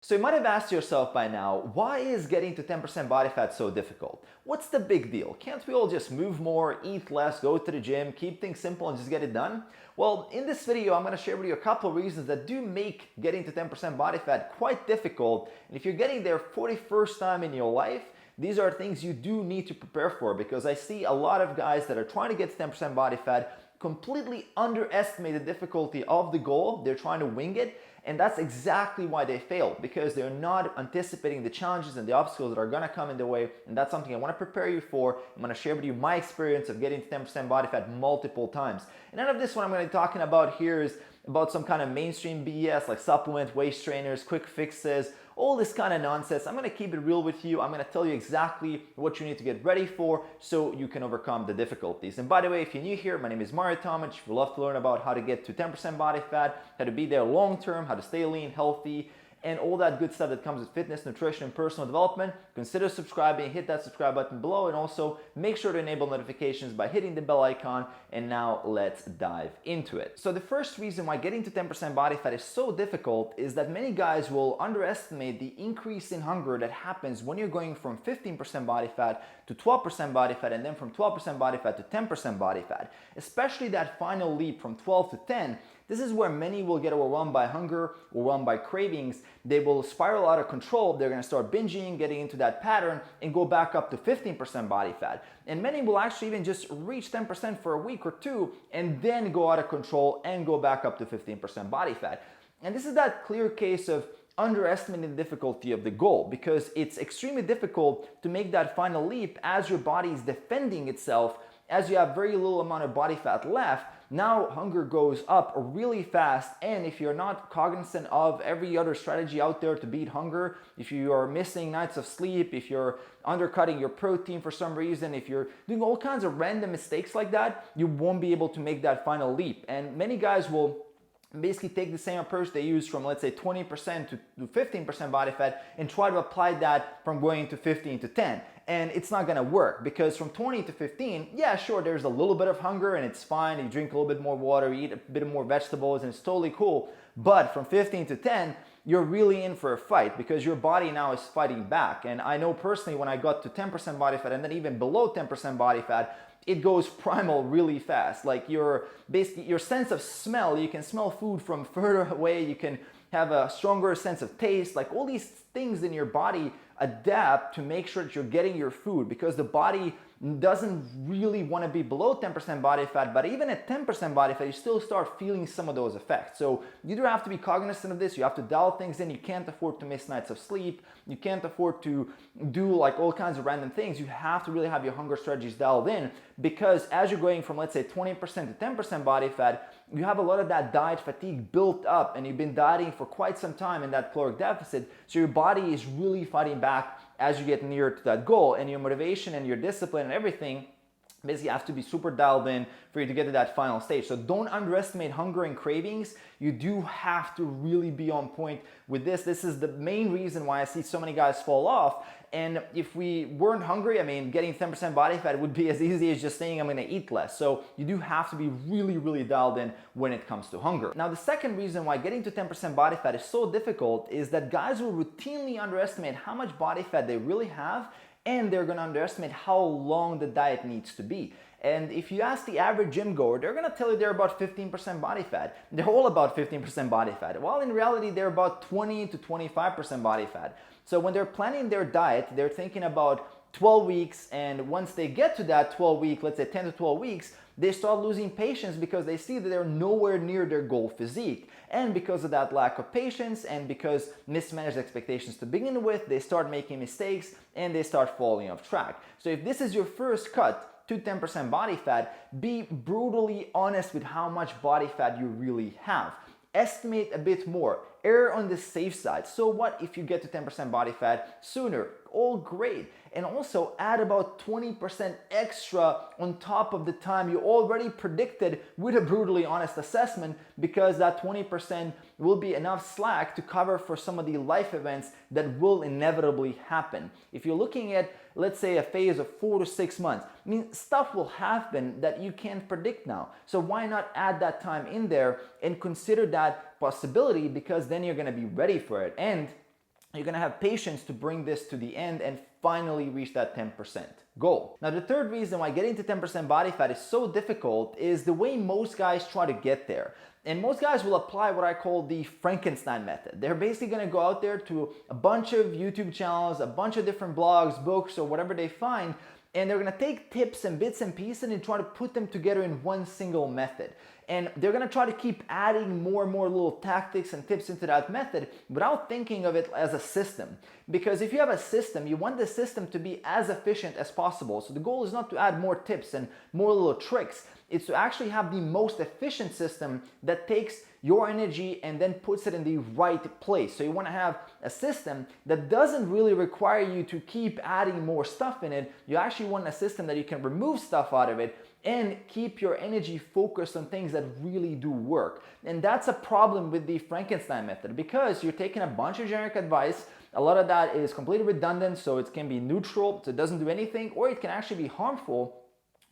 So you might have asked yourself by now, why is getting to 10% body fat so difficult? What's the big deal? Can't we all just move more, eat less, go to the gym, keep things simple and just get it done? Well, in this video, I'm going to share with you a couple of reasons that do make getting to 10% body fat quite difficult. And if you're getting there for the first time in your life, these are things you do need to prepare for, because I see a lot of guys that are trying to get to 10% body fat completely underestimate the difficulty of the goal. They're trying to wing it, and that's exactly why they fail, because they're not anticipating the challenges and the obstacles that are going to come in their way. And that's something I want to prepare you for. I'm going to share with you my experience of getting to 10% body fat multiple times. And none of this what I'm going to be talking about here is about some kind of mainstream BS like supplement, waist trainers, quick fixes, all this kind of nonsense. I'm going to keep it real with you. I'm going to tell you exactly what you need to get ready for so you can overcome the difficulties. And by the way, if you're new here, my name is Mario Tomic. If you love to learn about how to get to 10% body fat, how to be there long term, how to stay lean, healthy, and all that good stuff that comes with fitness, nutrition, and personal development, consider subscribing, hit that subscribe button below, and also make sure to enable notifications by hitting the bell icon. And now let's dive into it. So the first reason why getting to 10% body fat is so difficult is that many guys will underestimate the increase in hunger that happens when you're going from 15% body fat to 12% body fat, and then from 12% body fat to 10% body fat. Especially that final leap from 12 to 10, this is where many will get overwhelmed by hunger, overwhelmed by cravings. They will spiral out of control. They're going to start binging, getting into that pattern, and go back up to 15% body fat. And many will actually even just reach 10% for a week or two, and then go out of control and go back up to 15% body fat. And this is that clear case of underestimating the difficulty of the goal, because it's extremely difficult to make that final leap as your body is defending itself, as you have very little amount of body fat left. Now hunger goes up really fast, and if you're not cognizant of every other strategy out there to beat hunger, if you are missing nights of sleep, if you're undercutting your protein for some reason, if you're doing all kinds of random mistakes like that, you won't be able to make that final leap. And many guys will basically take the same approach they use from, let's say, 20% to 15% body fat and try to apply that from going to 15 to 10. And it's not gonna work, because from 20 to 15, yeah, sure, there's a little bit of hunger and it's fine. You drink a little bit more water, you eat a bit more vegetables, and it's totally cool. But from 15 to 10, you're really in for a fight, because your body now is fighting back. And I know personally, when I got to 10% body fat and then even below 10% body fat, it goes primal really fast. Like your sense of smell, you can smell food from further away, you can have a stronger sense of taste, like all these things in your body adapt to make sure that you're getting your food, because the body doesn't really want to be below 10% body fat, but even at 10% body fat, you still start feeling some of those effects. So you do have to be cognizant of this. You have to dial things in. You can't afford to miss nights of sleep. You can't afford to do like all kinds of random things. You have to really have your hunger strategies dialed in, because as you're going from, let's say, 20% to 10% body fat, you have a lot of that diet fatigue built up, and you've been dieting for quite some time in that caloric deficit. So your body is really fighting back as you get nearer to that goal, and your motivation and your discipline and everything basically have to be super dialed in for you to get to that final stage. So don't underestimate hunger and cravings. You do have to really be on point with this. This is the main reason why I see so many guys fall off. And if we weren't hungry, I mean, getting 10% body fat would be as easy as just saying I'm going to eat less. So you do have to be really, really dialed in when it comes to hunger. Now, the second reason why getting to 10% body fat is so difficult is that guys will routinely underestimate how much body fat they really have, and they're going to underestimate how long the diet needs to be. And if you ask the average gym goer, they're going to tell you they're about 15% body fat. They're all about 15% body fat, while in reality they're about 20 to 25% body fat. So when they're planning their diet, they're thinking about 12 weeks, and once they get to that 12 week, let's say 10 to 12 weeks, they start losing patience, because they see that they're nowhere near their goal physique. And because of that lack of patience, and because mismanaged expectations to begin with, they start making mistakes and they start falling off track. So if this is your first cut to 10% body fat, be brutally honest with how much body fat you really have. Estimate a bit more. Err on the safe side. So what if you get to 10% body fat sooner? All great. And also add about 20% extra on top of the time you already predicted with a brutally honest assessment, because that 20% will be enough slack to cover for some of the life events that will inevitably happen. If you're looking at, let's say, a phase of 4 to 6 months, I mean, stuff will happen that you can't predict now. So why not add that time in there and consider that possibility, because then you're going to be ready for it. And you're gonna have patience to bring this to the end and finally reach that 10% goal. Now, the third reason why getting to 10% body fat is so difficult is the way most guys try to get there. And most guys will apply what I call the Frankenstein method. They're basically gonna go out there to a bunch of YouTube channels, a bunch of different blogs, books, or whatever they find, and they're gonna take tips and bits and pieces and try to put them together in one single method. And they're gonna try to keep adding more and more little tactics and tips into that method without thinking of it as a system. Because if you have a system, you want the system to be as efficient as possible. So the goal is not to add more tips and more little tricks. It's to actually have the most efficient system that takes your energy and then puts it in the right place. So you want to have a system that doesn't really require you to keep adding more stuff in it. You actually want a system that you can remove stuff out of it and keep your energy focused on things that really do work. And that's a problem with the Frankenstein method, because you're taking a bunch of generic advice. A lot of that is completely redundant, so it can be neutral, so it doesn't do anything, or it can actually be harmful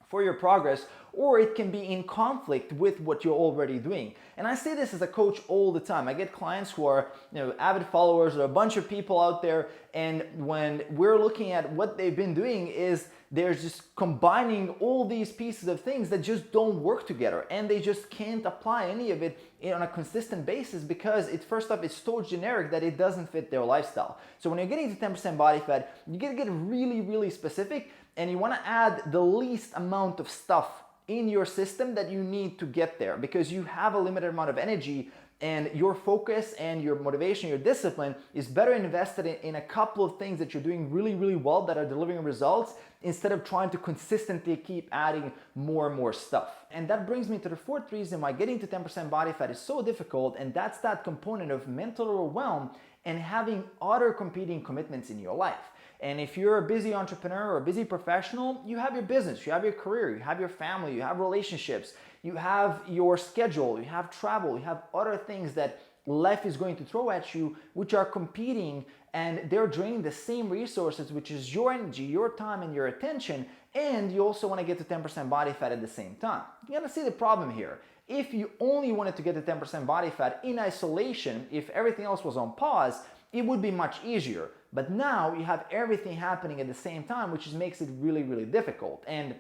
for your progress, or it can be in conflict with what you're already doing. And I say this as a coach all the time. I get clients who are, avid followers or a bunch of people out there, and when we're looking at what they've been doing is they're just combining all these pieces of things that just don't work together, and they just can't apply any of it on a consistent basis because it's, first off, it's so generic that it doesn't fit their lifestyle. So when you're getting to 10% body fat, you gotta get really, really specific, and you want to add the least amount of stuff in your system that you need to get there, because you have a limited amount of energy, and your focus and your motivation, your discipline is better invested in a couple of things that you're doing really, really well that are delivering results, instead of trying to consistently keep adding more and more stuff. And that brings me to the fourth reason why getting to 10% body fat is so difficult, and that's that component of mental overwhelm and having other competing commitments in your life. And if you're a busy entrepreneur or a busy professional, you have your business, you have your career, you have your family, you have relationships, you have your schedule, you have travel, you have other things that life is going to throw at you, which are competing, and they're draining the same resources, which is your energy, your time, and your attention. And you also want to get to 10% body fat at the same time. You gotta see the problem here. If you only wanted to get to 10% body fat in isolation, if everything else was on pause, it would be much easier. But now you have everything happening at the same time, which makes it really, really difficult. And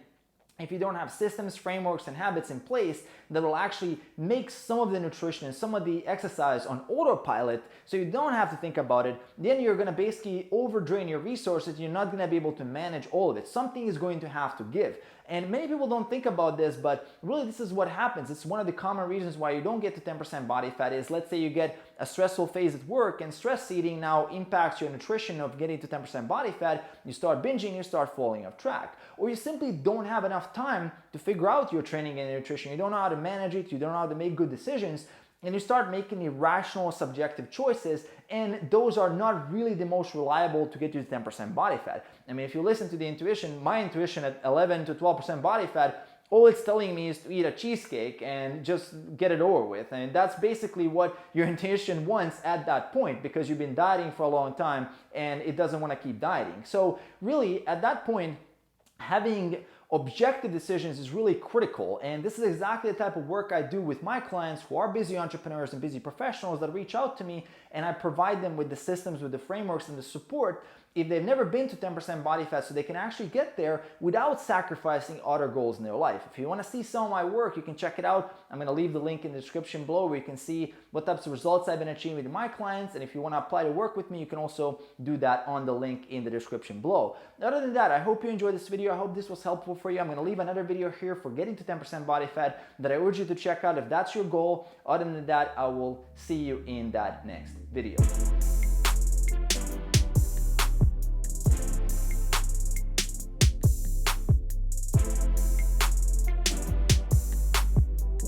if you don't have systems, frameworks, and habits in place that will actually make some of the nutrition and some of the exercise on autopilot so you don't have to think about it, then you're gonna basically overdrain your resources. You're not gonna be able to manage all of it. Something is going to have to give. And many people don't think about this, but really this is what happens. It's one of the common reasons why you don't get to 10% body fat is, let's say you get a stressful phase at work, and stress eating now impacts your nutrition of getting to 10% body fat. You start binging, you start falling off track. Or you simply don't have enough time to figure out your training and nutrition. You don't know how to manage it, you don't know how to make good decisions, and you start making irrational, subjective choices, and those are not really the most reliable to get you to 10% body fat. I mean, if you listen to the intuition, my intuition at 11 to 12% body fat, all it's telling me is to eat a cheesecake and just get it over with. And that's basically what your intuition wants at that point, because you've been dieting for a long time and it doesn't want to keep dieting. So really, at that point, having objective decisions is really critical, and this is exactly the type of work I do with my clients who are busy entrepreneurs and busy professionals that reach out to me, and I provide them with the systems, with the frameworks, and the support if they've never been to 10% body fat, so they can actually get there without sacrificing other goals in their life. If you want to see some of my work, you can check it out. I'm going to leave the link in the description below where you can see what types of results I've been achieving with my clients, and if you want to apply to work with me, you can also do that on the link in the description below. Other than that, I hope you enjoyed this video. I hope this was helpful for you. I'm going to leave another video here for getting to 10% body fat that I urge you to check out if that's your goal. Other than that, I will see you in that next video.